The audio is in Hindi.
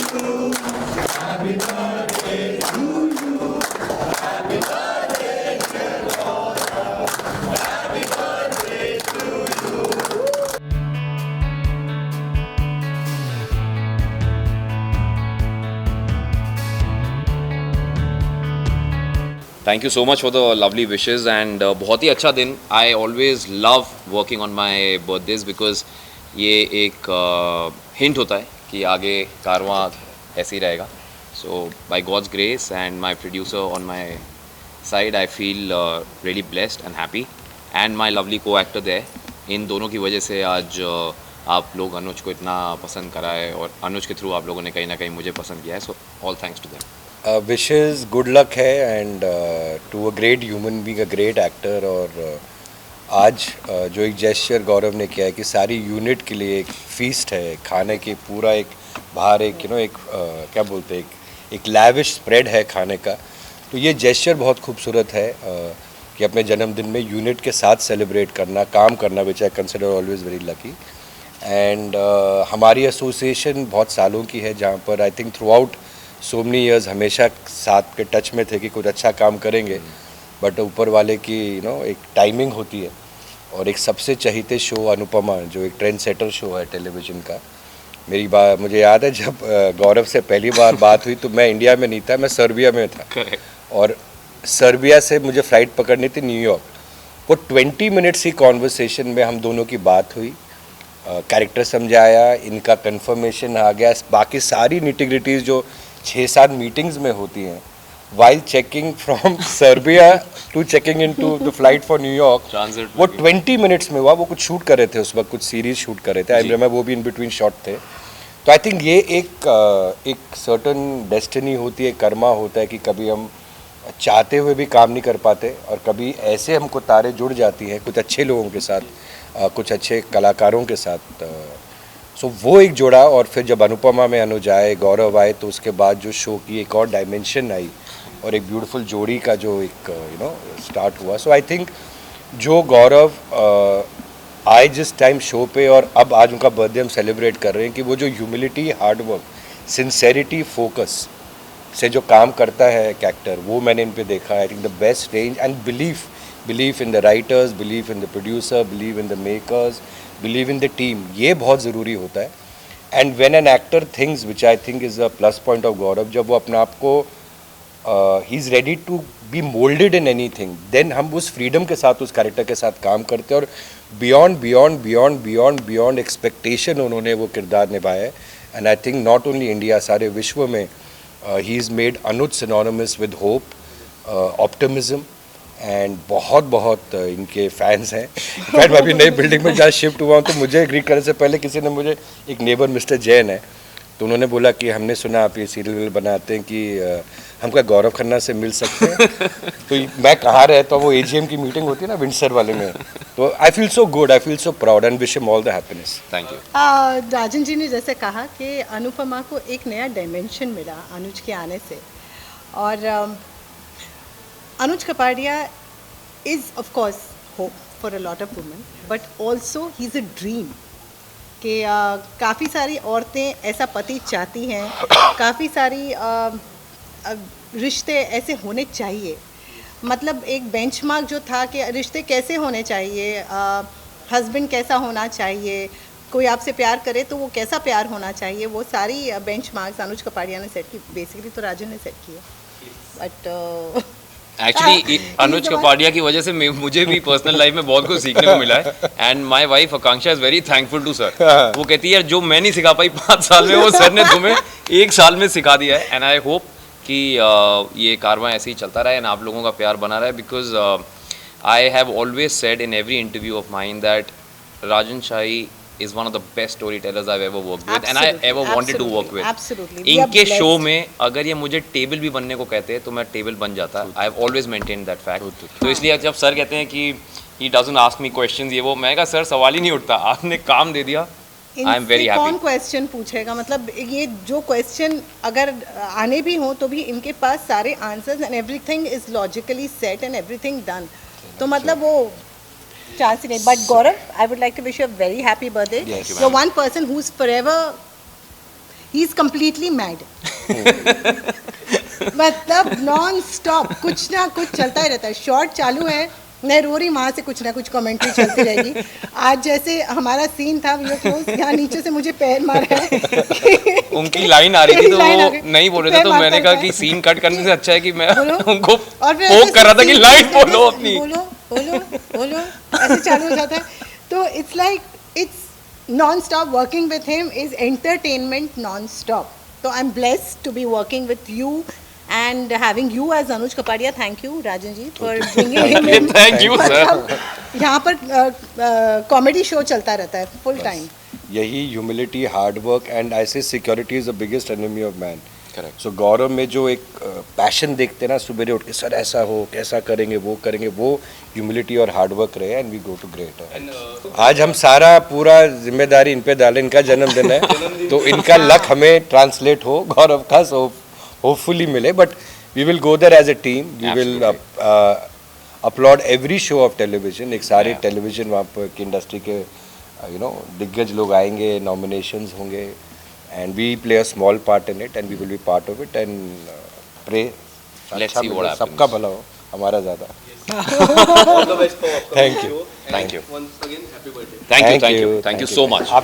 Thank you so much for the lovely wishes and बहुत ही अच्छा दिन. I always love working on my birthdays because ये एक हिंट होता है कि आगे कारवां ऐसे ही रहेगा. So by God's grace and my producer on my side I feel really blessed and happy and my lovely co actor there. इन दोनों की वजह से आज आप लोग अनुज को इतना पसंद करा है और अनुज के थ्रू आप लोगों ने कहीं ना कहीं मुझे पसंद किया है. So all thanks to them. Wishes good luck है and to a great human being a great actor. और आज जो एक जेस्चर गौरव ने किया है कि सारी यूनिट के लिए एक फीस्ट है, खाने की पूरा एक बाहर एक एक क्या बोलते हैं एक लैविश स्प्रेड है खाने का. तो ये जेस्चर बहुत खूबसूरत है कि अपने जन्मदिन में यूनिट के साथ सेलिब्रेट करना, काम करना, which I consider always very lucky. And हमारी एसोसिएशन बहुत सालों की है जहाँ पर I think throughout so many years हमेशा साथ के टच में थे कि कुछ अच्छा काम करेंगे. बट ऊपर वाले की एक टाइमिंग होती है. और एक सबसे चहीते शो अनुपमा जो एक ट्रेंड सेटर शो है टेलीविज़न का. मेरी बात मुझे याद है जब गौरव से पहली बार बात हुई तो मैं इंडिया में नहीं था, मैं सर्बिया में था. और सर्बिया से मुझे फ़्लाइट पकड़नी थी न्यूयॉर्क. वो 20 मिनट्स की कॉन्वर्सेशन में हम दोनों की बात हुई, कैरेक्टर समझाया, इनका कंफर्मेशन आ गया. बाकी सारी निटिग्रिटीज़ जो 6-7 मीटिंग्स में होती हैं while checking from Serbia to checking in to the flight for New York, वो 20 मिनट्स में हुआ. वो कुछ शूट कर रहे थे उस वक्त, कुछ सीरीज शूट कर रहे थे. आई रिमेंबर वो भी इन बिटवीन शॉट थे. तो आई थिंक ये एक सर्टन डेस्टिनी होती है, कर्मा होता है कि कभी हम चाहते हुए भी काम नहीं कर पाते और कभी ऐसे हमको तारे जुड़ जाती हैं कुछ अच्छे लोगों के साथ, कुछ अच्छे कलाकारों के साथ. सो वो एक जोड़ा. और फिर जब अनुपमा में अनुज आए, गौरव आए, तो उसके बाद जो शो की एक और डायमेंशन आई और एक ब्यूटीफुल जोड़ी का जो एक स्टार्ट हुआ. सो आई थिंक जो गौरव आए जिस टाइम शो पे और अब आज उनका बर्थडे हम सेलिब्रेट कर रहे हैं कि वो जो ह्यूमिलिटी, हार्डवर्क, सिंसेरिटी, फोकस से जो काम करता है एक एक्टर, वो मैंने इन पे देखा. I think the best range and believe in the writers, believe in the producer, believe in the makers, believe in the team. ये बहुत ज़रूरी होता है. And when an actor things which I think is a plus point of Gaurav, जब वो अपने आप को ही is ready to be moulded in anything, then हम उस फ्रीडम के साथ उस कैरेक्टर के साथ काम करते हैं. और बियॉन्ड एक्सपेक्टेशन उन्होंने वो किरदार निभाया है. And I think not only India, सारे विश्व में he is made Anuj synonymous with hope, optimism. And बहुत इनके फैंस हैं. इनफैक्ट मैं अभी नई बिल्डिंग में जहाँ शिफ्ट हुआ हूँ तो मुझे ग्रीट करने से पहले किसी ने मुझे, एक नेबर मिस्टर जैन है, तो उन्होंने बोला कि हमने सुना आप ये सीरियल बनाते हैं कि हम क्या गौरव खन्ना से मिल सकते हैं. तो मैं कहाँ रहता हूँ, वो AGM की मीटिंग होती है ना विंडसर वाले में. तो I feel so good, I feel so proud and wish him all the happiness. Thank you. Rajan ji ने जैसे कहा कि अनुपमा को एक नया डायमेंशन मिला अनुज के आने से. और Anuj Kapadia is of course hope for a lot of women, but also he's a dream. कि काफ़ी सारी औरतें ऐसा पति चाहती हैं, काफ़ी सारी रिश्ते ऐसे होने चाहिए. मतलब एक बेंचमार्क जो था कि रिश्ते कैसे होने चाहिए, हस्बैंड कैसा होना चाहिए, कोई आपसे प्यार करे तो वो कैसा प्यार होना चाहिए, वो सारी बेंचमार्क्स अनुज कपाड़िया ने सेट की. बेसिकली तो राजन ने सेट किए. बट एक्चुअली अनुज कपाड़िया की वजह से मुझे भी पर्सनल लाइफ में बहुत कुछ सीखने को मिला है. And my wife Akanksha is very thankful to sir. वो कहती है जो मैं नहीं सिखा पाई 5 साल में, वो सर ने तुम्हें 1 साल में सिखा दिया है. एंड आई होप कि ये कारवां ऐसे ही चलता रहे एंड आप लोगों का प्यार बना रहे. Because I have always said in every interview of mine that Rajan shahi is one of the best storytellers I've ever worked with and I ever wanted to work with. Absolutely. इनके शो में अगर ये मुझे टेबल भी बनने को कहते हैं तो मैं टेबल बन जाता. I have always maintained that fact. तो इसलिए जब सर कहते हैं कि he doesn't ask me questions, ये वो, मैं कहा सर सवाल ही नहीं उठता, आपने काम दे दिया. I am very happy. कौन क्वेश्चन पूछेगा, मतलब ये जो क्वेश्चन अगर आने भी हो तो भी इनके पास सारे answers and everything is logically set and everything done. तो मतलब वो चांस ही नहीं. But Gaurav, I would like to wish you a very happy birthday. Yes, you're one person who's forever he is completely mad मतलब नॉन स्टॉप कुछ ना कुछ चलता ही रहता है. शॉर्ट चालू है, मैं रो रही, वहाँ से कुछ ना कुछ कमेंट्री चलती रहेगी. आज जैसे हमारा सीन था वीडियो क्लोज, यहाँ नीचे से मुझे पैर मारा है. उनकी लाइन आ रही थी तो लाइन आ वो गई. नहीं बोल रहे थे, पैर तो मारता मैंने कहा है. कि सीन कट करने से अच्छा है कि मैं बोलो. उनको और फिर पोक ऐसे कर रहा था कि scene लाइन करते बोलो हैं, अपनी. बोलो बोलो बोलो ऐसे चालू हो जाता है. तो it's like it's non stop. Working with him is entertainment non stop. तो I am blessed to be working with you and having you as Anuj Kapadia. Thank you Rajan ji for bringing him in. Thank you, sir. मतलब यहाँ पर कॉमेडी शो चलता रहता है फुल टाइम. यही humility, hard work and insecurity is the biggest enemy of man. Correct. So Gaurav में जो एक पैशन देखते हैं ना, सुबह उठ के सर ऐसा हो, कैसा करेंगे, वो ह्यूमिलिटी और हार्ड वर्क रहे and we go to great. आज हम सारा पूरा जिम्मेदारी इन पे डालें. इनका जन्मदिन है तो इनका लक हमें ट्रांसलेट हो गौरव का, सो होपफुली मिले. But we will go there as a team. We will upload every show of television. एक सारे टेलीविजन वहाँ पर की इंडस्ट्री के दिग्गज लोग आएंगे, नॉमिनेशंस होंगे and we play a small part in it and we will be part of it and pray Let's see what happens. सबका भला हो, हमारा ज़्यादा. All the best for Thank you. show. Thank you. Once again, happy birthday. Thank you so much.